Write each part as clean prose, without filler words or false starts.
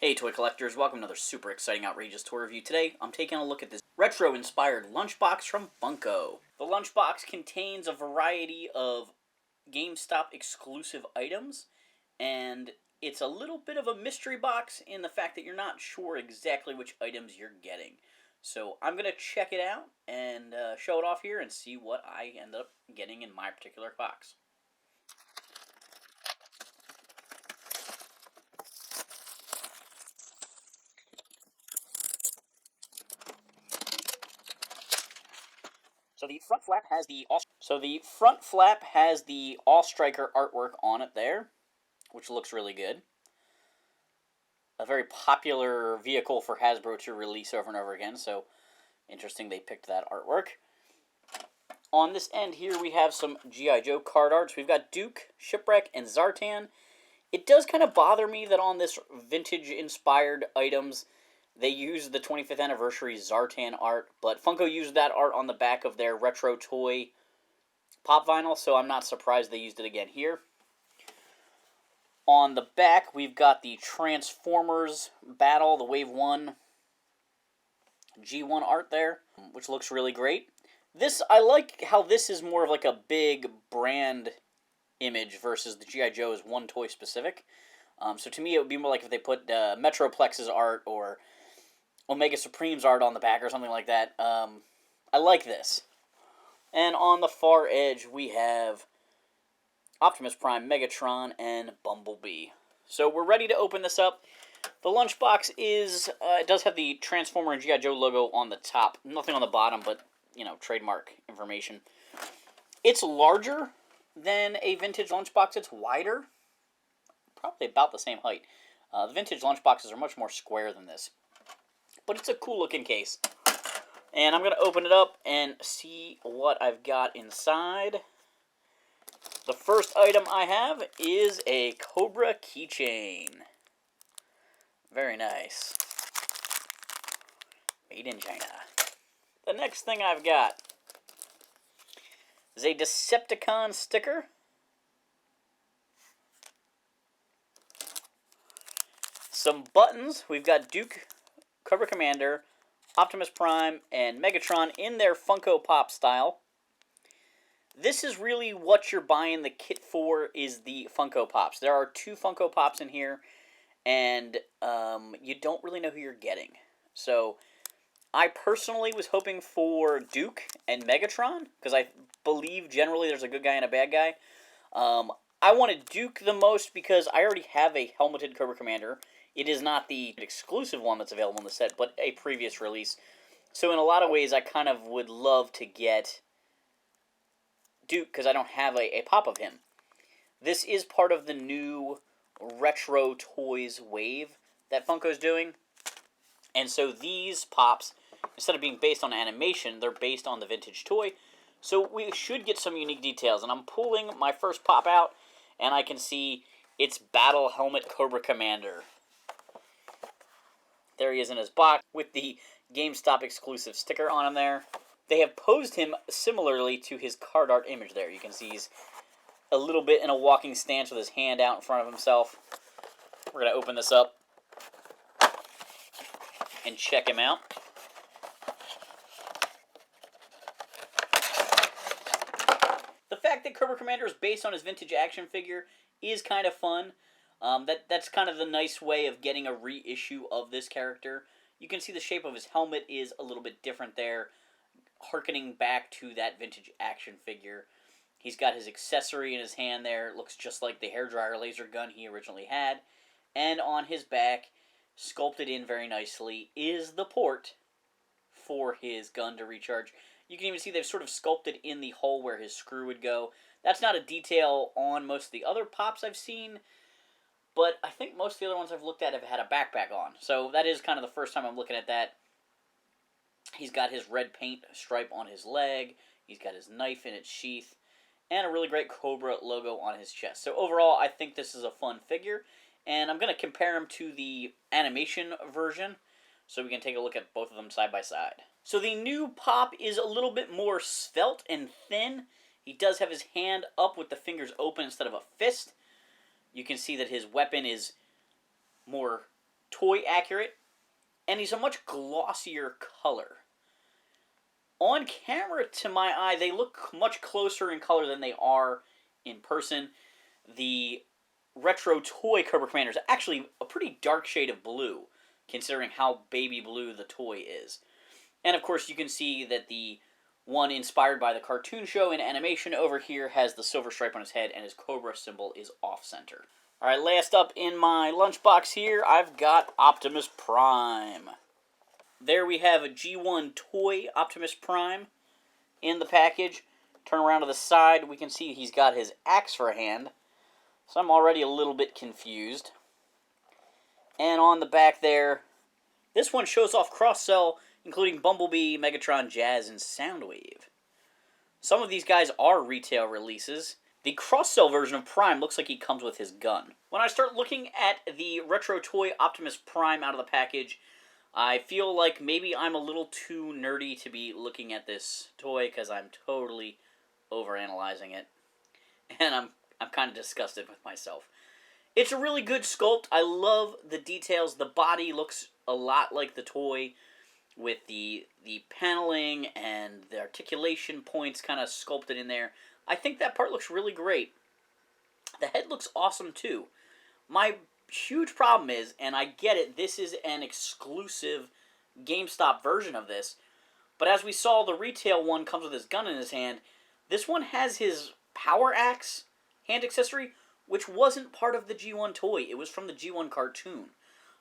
Hey toy collectors, welcome to another super exciting outrageous toy review. Today I'm taking a look at this retro inspired lunchbox from Funko. The lunchbox contains a variety of GameStop exclusive items, and it's a little bit of a mystery box in the fact that you're not sure exactly which items you're getting. So I'm going to check it out and show it off here and see what I ended up getting in my particular box. So the front flap has the All Striker artwork on it there, which looks really good. A very popular vehicle for Hasbro to release over and over again, so interesting they picked that artwork. On this end here we have some GI Joe card arts. We've got Duke, Shipwreck, and Zartan. It does kind of bother me that on this vintage-inspired items, they used the 25th anniversary Zartan art, but Funko used that art on the back of their retro toy pop vinyl, so I'm not surprised they used it again here. On the back, we've got the Transformers Battle, the Wave 1 G1 art there, which looks really great. I like how this is more of like a big brand image versus the G.I. Joe is one toy specific. So to me, it would be more like if they put Metroplex's art or Omega Supreme's art on the back or something like that. I like this. And on the far edge, we have Optimus Prime, Megatron, and Bumblebee. So we're ready to open this up. The lunchbox it does have the Transformer and G.I. Joe logo on the top. Nothing on the bottom, but, you know, trademark information. It's larger than a vintage lunchbox. It's wider. Probably about the same height. The vintage lunchboxes are much more square than this. But it's a cool looking case. And I'm going to open it up and see what I've got inside. The first item I have is a Cobra Keychain. Very nice. Made in China. The next thing I've got is a Decepticon sticker. Some buttons. We've got Duke, Cobra Commander, Optimus Prime, and Megatron in their Funko Pop style. This is really what you're buying the kit for, is the Funko Pops. There are 2 Funko Pops in here, and you don't really know who you're getting. So I personally was hoping for Duke and Megatron, because I believe generally there's a good guy and a bad guy. I wanted Duke the most because I already have a helmeted Cobra Commander. It is not the exclusive one that's available in the set, but a previous release. So in a lot of ways, I kind of would love to get Duke because I don't have a pop of him. This is part of the new retro toys wave that Funko's doing. And so these pops, instead of being based on animation, they're based on the vintage toy. So we should get some unique details. And I'm pulling my first pop out, and I can see it's Battle Helmet Cobra Commander. There he is in his box with the GameStop exclusive sticker on him there. They have posed him similarly to his card art image there. You can see he's a little bit in a walking stance with his hand out in front of himself. We're going to open this up and check him out. The fact that Cobra Commander is based on his vintage action figure is kind of fun. That's kind of the nice way of getting a reissue of this character. You can see the shape of his helmet is a little bit different there, harkening back to that vintage action figure. He's got his accessory in his hand there. It looks just like the hairdryer laser gun he originally had. And on his back, sculpted in very nicely, is the port for his gun to recharge. You can even see they've sort of sculpted in the hole where his screw would go. That's not a detail on most of the other pops I've seen, but I think most of the other ones I've looked at have had a backpack on. So that is kind of the first time I'm looking at that. He's got his red paint stripe on his leg. He's got his knife in its sheath. And a really great Cobra logo on his chest. So overall, I think this is a fun figure. And I'm going to compare him to the animation version, so we can take a look at both of them side by side. So the new pop is a little bit more svelte and thin. He does have his hand up with the fingers open instead of a fist. You can see that his weapon is more toy accurate, and he's a much glossier color. On camera, to my eye, they look much closer in color than they are in person. The retro toy Cobra Commander is actually a pretty dark shade of blue, considering how baby blue the toy is. And of course, you can see that the one inspired by the cartoon show in animation over here has the silver stripe on his head, and his Cobra symbol is off-center. Alright, last up in my lunchbox here, I've got Optimus Prime. There we have a G1 toy Optimus Prime in the package. Turn around to the side, we can see he's got his axe for a hand. So I'm already a little bit confused. And on the back there, this one shows off cross-sell, including Bumblebee, Megatron, Jazz, and Soundwave. Some of these guys are retail releases. The cross-sell version of Prime looks like he comes with his gun. When I start looking at the retro toy Optimus Prime out of the package, I feel like maybe I'm a little too nerdy to be looking at this toy because I'm totally overanalyzing it. And I'm kind of disgusted with myself. It's a really good sculpt. I love the details. The body looks a lot like the toy with the paneling and the articulation points kind of sculpted in there. I think that part looks really great. The head looks awesome too. My huge problem is, and I get it, this is an exclusive GameStop version of this, but as we saw, the retail one comes with his gun in his hand. This one has his power axe hand accessory, which wasn't part of the G1 toy. It was from the G1 cartoon.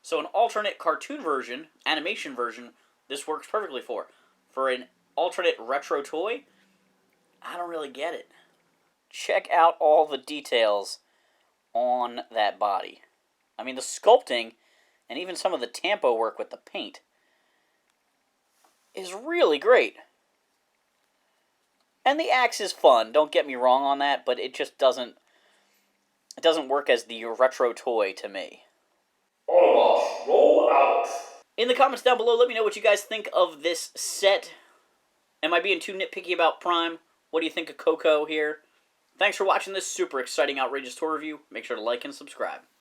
So an alternate cartoon version, animation version, this works perfectly for. For an alternate retro toy, I don't really get it. Check out all the details on that body. I mean, the sculpting and even some of the tampo work with the paint is really great. And the axe is fun, don't get me wrong on that, but it just doesn't work as the retro toy to me. Autobots, roll out! In the comments down below, let me know what you guys think of this set. Am I being too nitpicky about Prime? What do you think of Coco here? Thanks for watching this super exciting, outrageous toy review. Make sure to like and subscribe.